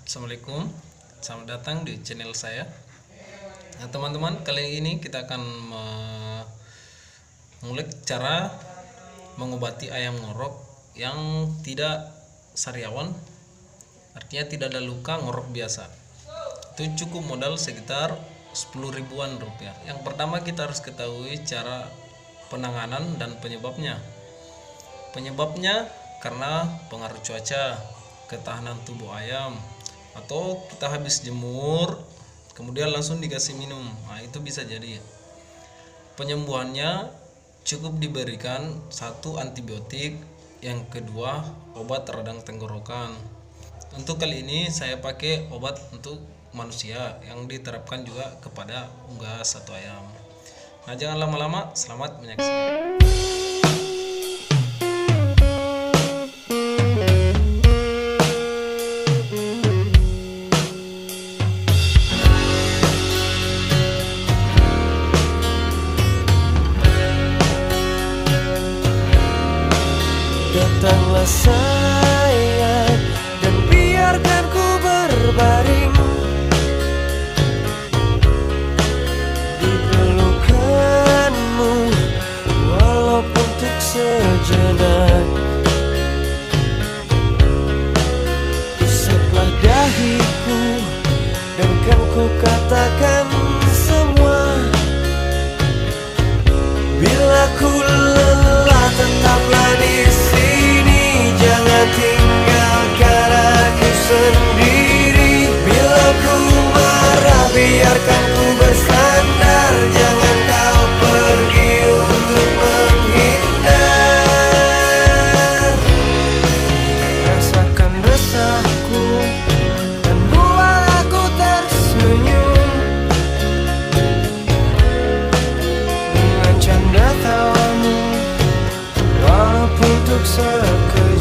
Assalamualaikum, selamat datang di channel saya. Nah, teman-teman, kali ini kita akan mengulik cara mengobati ayam ngorok yang tidak sariawan, artinya tidak ada luka, ngorok biasa. Itu cukup modal sekitar 10 ribuan rupiah. Yang pertama kita harus ketahui cara penanganan dan penyebabnya. Penyebabnya karena pengaruh cuaca, ketahanan tubuh ayam, atau kita habis jemur kemudian langsung dikasih minum. Nah, itu bisa jadi. Penyembuhannya cukup diberikan satu antibiotik, yang kedua obat radang tenggorokan. Untuk kali ini saya pakai obat untuk manusia yang diterapkan juga kepada unggas atau ayam. Nah, jangan lama-lama, selamat menyaksikan. Datanglah sayang dan biarkan ku berbaring di pelukanmu, walaupun untuk sejenak. Usaplah dahiku dan kan ku katakan semua. Bila ku lelah, tetaplah di sini, jangan tinggalkan aku sendiri. Bila ku marah, biarkan ku bersandar, jangan kau pergi untuk menghindar. Rasakan resahku dan buat aku tersenyum dengan canda tawamu, walaupun untuk sekejap.